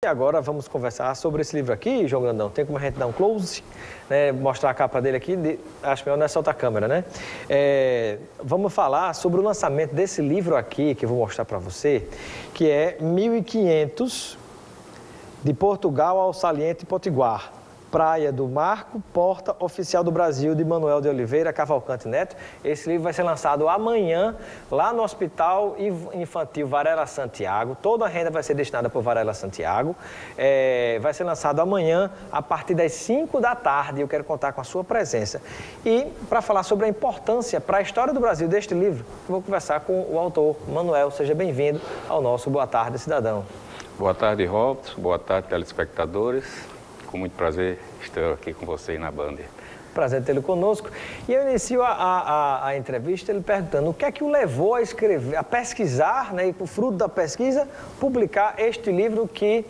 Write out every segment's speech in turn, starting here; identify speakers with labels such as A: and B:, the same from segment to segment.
A: E agora vamos conversar sobre esse livro aqui, João Grandão. Tem como a gente dar um close, né? Mostrar a capa dele aqui. Acho melhor não é soltar a câmera, né? Vamos falar sobre o lançamento desse livro aqui, que eu vou mostrar para você, que é 1500 de Portugal ao Saliente Potiguar. Praia do Marco, Porta Oficial do Brasil, de Manuel de Oliveira Cavalcante Neto. Esse livro vai ser lançado amanhã, lá no Hospital Infantil Varela Santiago. Toda a renda vai ser destinada para o Varela Santiago. Vai ser lançado amanhã, a partir das 5 da tarde. Eu quero contar com a sua presença. E, para falar sobre a importância para a história do Brasil deste livro, eu vou conversar com o autor, Manuel. Seja bem-vindo ao nosso Boa Tarde, Cidadão.
B: Boa tarde, Robson. Boa tarde, telespectadores. Com muito prazer estou aqui com vocês na Band.
A: Prazer tê-lo conosco. E eu inicio a entrevista ele perguntando o que é que o levou a escrever, a pesquisar, né, e com o fruto da pesquisa, publicar este livro que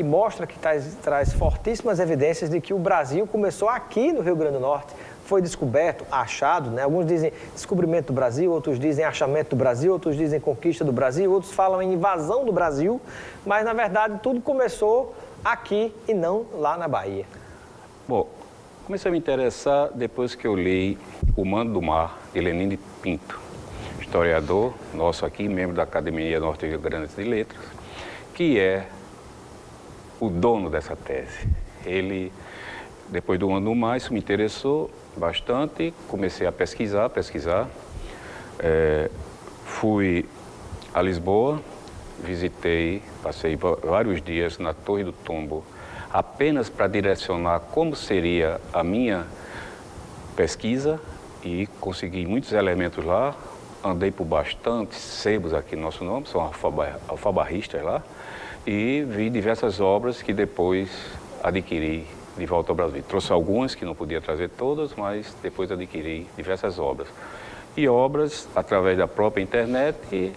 A: mostra, que traz fortíssimas evidências de que o Brasil começou aqui no Rio Grande do Norte. Foi descoberto, achado, né? Alguns dizem descobrimento do Brasil, outros dizem achamento do Brasil, outros dizem conquista do Brasil, outros falam em invasão do Brasil, mas na verdade tudo começou aqui e não lá na Bahia.
B: Bom, comecei a me interessar depois que eu li O Mando do Mar, de Lenin de Pinto, historiador nosso aqui, membro da Academia Norte-Rio Grande de Letras, que é o dono dessa tese. Ele, depois do Mando do Mar, isso me interessou bastante, comecei a pesquisar. Fui a Lisboa, passei vários dias na Torre do Tombo, apenas para direcionar como seria a minha pesquisa e consegui muitos elementos lá. Andei por bastantes sebos aqui no nosso nome, são alfabarristas lá, e vi diversas obras que depois adquiri de volta ao Brasil. Trouxe algumas que não podia trazer todas, mas depois adquiri diversas obras. E obras através da própria internet e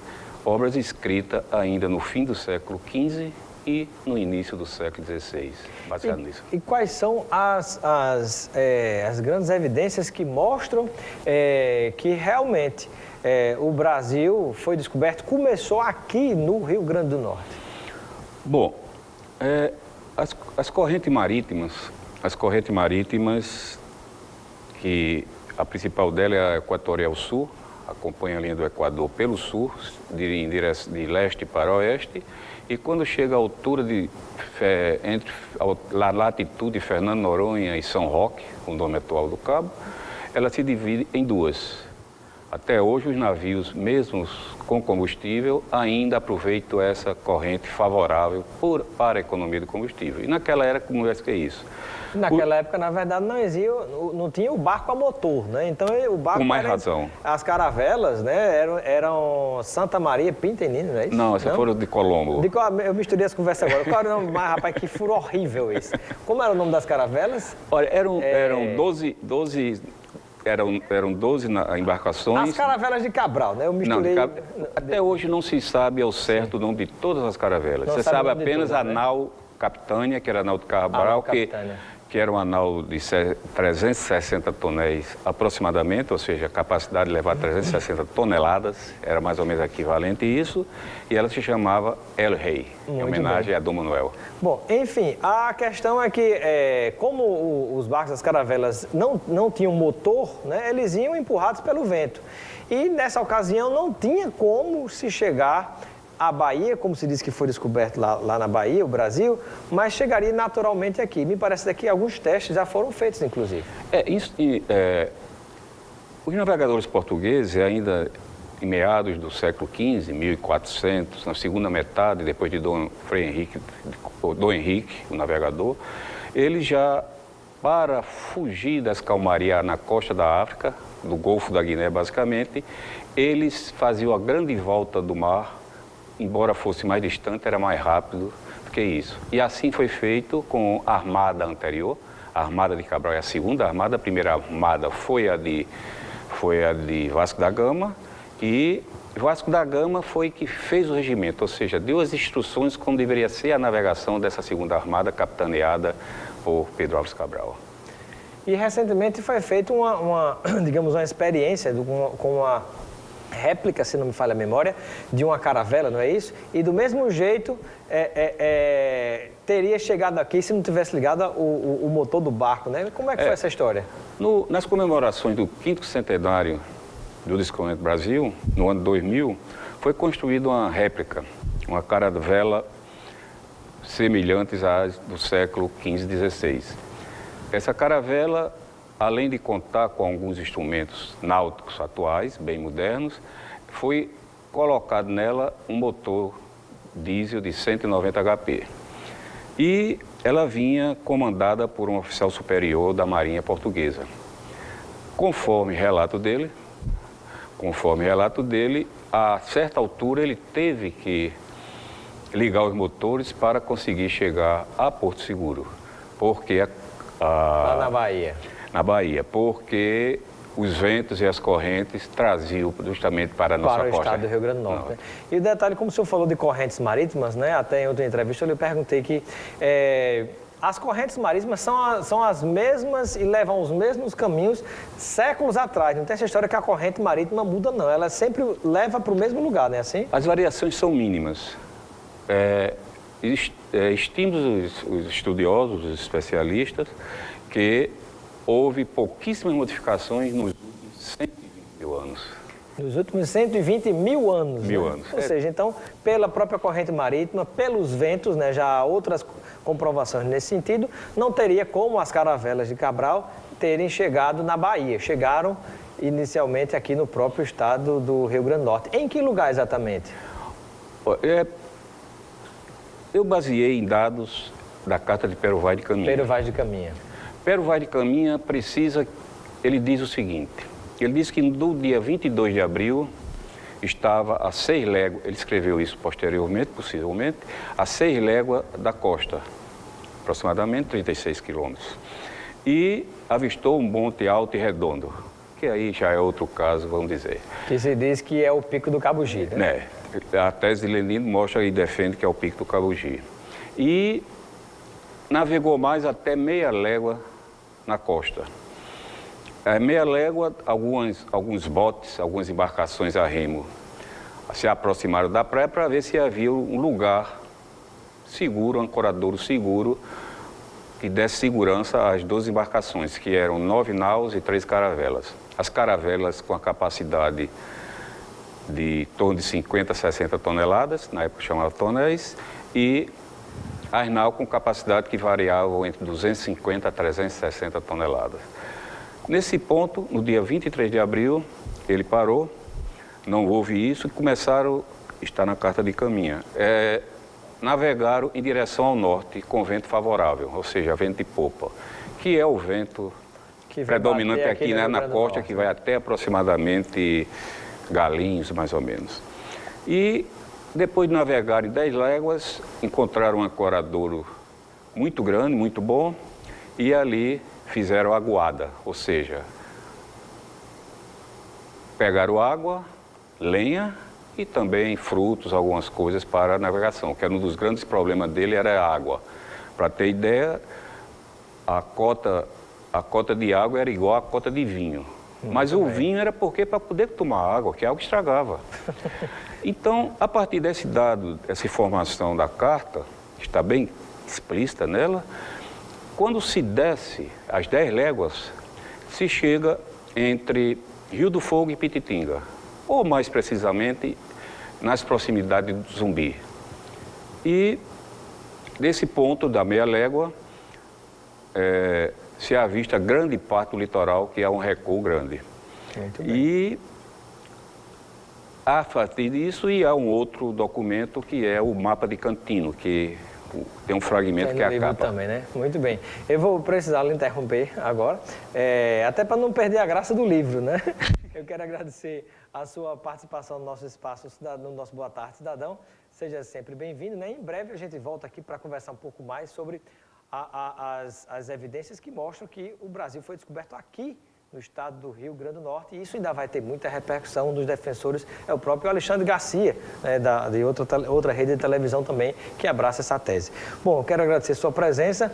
B: obras escritas ainda no fim do século XV e no início do século XVI, baseado nisso.
A: E quais são as grandes evidências que mostram que realmente o Brasil foi descoberto, começou aqui no Rio Grande do Norte? Bom,
B: as correntes marítimas, que a principal dela é a Equatorial Sul, acompanha a linha do Equador pelo sul, de leste para oeste, e quando chega à altura entre a latitude de Fernando Noronha e São Roque, o nome atual do cabo, ela se divide em duas. Até hoje, os navios, mesmo com combustível, ainda aproveitam essa corrente favorável para a economia do combustível. E naquela era, como é que é isso?
A: Naquela época, na verdade, não tinha o barco a motor, né? Então, o barco...
B: Com mais razão.
A: As caravelas, né, eram Santa Maria, Pinta e Nina, não é isso?
B: Não, essas foram de Colombo.
A: Eu misturei as conversas agora. Qual era o nome? Mas, rapaz, que furo horrível isso. Como era o nome das caravelas?
B: Olha, eram 12 embarcações.
A: As caravelas de Cabral, né? Eu misturei...
B: Até hoje não se sabe ao certo o nome de todas as caravelas. Você sabe apenas a nau Capitânia, que era a nau de Cabral, que era uma nau de 360 tonéis aproximadamente, ou seja, a capacidade de levar 360 toneladas, era mais ou menos equivalente a isso, e ela se chamava El Rei, em homenagem a Dom Manuel.
A: Bom, enfim, a questão é que, como os barcos, as caravelas, não tinham motor, né, eles iam empurrados pelo vento. E, nessa ocasião, não tinha como se chegar à Bahia, como se diz que foi descoberto lá na Bahia, o Brasil, mas chegaria naturalmente aqui. Me parece que alguns testes já foram feitos, inclusive.
B: Os navegadores portugueses, ainda em meados do século XV, 1400, na segunda metade, depois de Dom Henrique, o navegador, eles já, para fugir das calmarias na costa da África, do Golfo da Guiné, basicamente, eles faziam a grande volta do mar. Embora fosse mais distante, era mais rápido do que isso. E assim foi feito com a armada anterior. A armada de Cabral é a segunda armada. A primeira armada foi a de Vasco da Gama. E Vasco da Gama foi que fez o regimento, ou seja, deu as instruções como deveria ser a navegação dessa segunda armada, capitaneada por Pedro Álvares Cabral.
A: E recentemente foi feita digamos, uma experiência com uma réplica, se não me falha a memória, de uma caravela, não é isso? E do mesmo jeito teria chegado aqui se não tivesse ligado o motor do barco, né? Como é que foi essa história?
B: Nas comemorações do 5º centenário do Descobrimento do Brasil, no ano 2000, foi construída uma réplica, uma caravela semelhantes às do século XV e XVI. Essa caravela, além de contar com alguns instrumentos náuticos atuais, bem modernos, foi colocado nela um motor diesel de 190 HP. E ela vinha comandada por um oficial superior da Marinha Portuguesa. Conforme relato dele, a certa altura ele teve que ligar os motores para conseguir chegar a Porto Seguro, porque
A: Lá na Bahia.
B: Na Bahia, porque os ventos e as correntes traziam justamente para a nossa costa.
A: Para o estado do Rio Grande do Norte. Né? E o detalhe, como o senhor falou de correntes marítimas, né? Até em outra entrevista eu lhe perguntei que as correntes marítimas são as mesmas e levam os mesmos caminhos séculos atrás. Não tem essa história que a corrente marítima muda, não. Ela sempre leva para o mesmo lugar, não é assim?
B: As variações são mínimas. Estimam os estudiosos, os especialistas, que houve pouquíssimas modificações nos últimos 120 mil anos.
A: Nos últimos 120 mil anos.
B: Mil
A: né?
B: anos.
A: Ou seja, então, pela própria corrente marítima, pelos ventos, né, já há outras comprovações nesse sentido, não teria como as caravelas de Cabral terem chegado na Bahia. Chegaram inicialmente aqui no próprio estado do Rio Grande do Norte. Em que lugar exatamente?
B: Eu baseei em dados da Carta de Pero Vaz de Caminha.
A: Pero Vaz de Caminha.
B: Pero Vaz de Caminha ele diz o seguinte, ele diz que no dia 22 de abril estava a 6 léguas, ele escreveu isso posteriormente, possivelmente, a 6 léguas da costa, aproximadamente 36 quilômetros, e avistou um monte alto e redondo, que aí já é outro caso, vamos dizer.
A: Que se diz que é o Pico do Cabugi, né?
B: A tese de Lenino mostra e defende que é o Pico do Cabugi. E navegou mais até meia légua na costa. Meia légua, alguns botes, algumas embarcações a remo se aproximaram da praia para ver se havia um lugar seguro, um ancoradouro seguro, que desse segurança às 12 embarcações, que eram 9 naus e 3 caravelas. As caravelas com a capacidade de torno de 50 a 60 toneladas, na época chamava tonéis, e as naus com capacidade que variavam entre 250 a 360 toneladas. Nesse ponto, no dia 23 de abril, ele parou, não houve isso, e começaram, está na Carta de Caminha, navegaram em direção ao norte com vento favorável, ou seja, vento de popa, que é o vento predominante aqui, né, na costa, que vai até aproximadamente Galinhos, mais ou menos. E depois de navegarem 10 léguas, encontraram um ancoradouro muito grande, muito bom, e ali fizeram aguada, ou seja, pegaram água, lenha e também frutos, algumas coisas para a navegação, que era um dos grandes problemas dele, era a água. Para ter ideia, a cota de água era igual à cota de vinho. Mas o vinho era porque para poder tomar água, que a água estragava. Então, a partir desse dado, essa informação da carta, que está bem explícita nela, quando se desce as 10 léguas, se chega entre Rio do Fogo e Pititinga, ou mais precisamente, nas proximidades do Zumbi. E desse ponto da meia légua, se avista grande parte do litoral, que é um recuo grande.
A: Muito bem.
B: E a partir disso, há um outro documento que é o mapa de Cantino, que tem um fragmento que é a capa.
A: Também, né? Muito bem. Eu vou precisar lhe interromper agora, até para não perder a graça do livro, né? Eu quero agradecer a sua participação no nosso espaço, no nosso Boa Tarde, Cidadão. Seja sempre bem-vindo, né? Em breve a gente volta aqui para conversar um pouco mais sobre as evidências que mostram que o Brasil foi descoberto aqui no estado do Rio Grande do Norte, e isso ainda vai ter muita repercussão. Um dos defensores é o próprio Alexandre Garcia, né, de outra rede de televisão também, que abraça essa tese. Bom, eu quero agradecer a sua presença,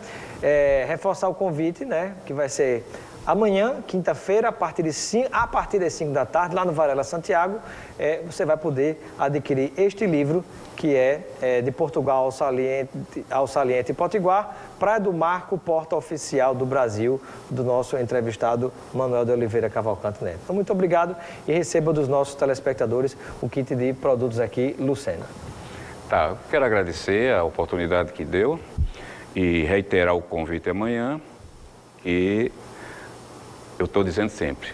A: reforçar o convite, né, que vai ser Amanhã, quinta-feira, a partir das 5 da tarde, lá no Varela Santiago, você vai poder adquirir este livro, que é de Portugal ao Saliente Potiguar, Praia do Marco, porta oficial do Brasil, do nosso entrevistado Manuel de Oliveira Cavalcante Neto. Então, muito obrigado e receba dos nossos telespectadores o kit de produtos aqui, Lucena.
B: Tá, eu quero agradecer a oportunidade que deu e reiterar o convite amanhã. E eu estou dizendo sempre,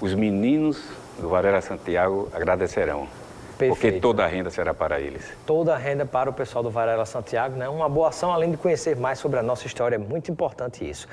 B: os meninos do Varela Santiago agradecerão.
A: Perfeito.
B: Porque toda a renda será para eles.
A: Toda a renda para o pessoal do Varela Santiago, né? Uma boa ação, além de conhecer mais sobre a nossa história, é muito importante isso.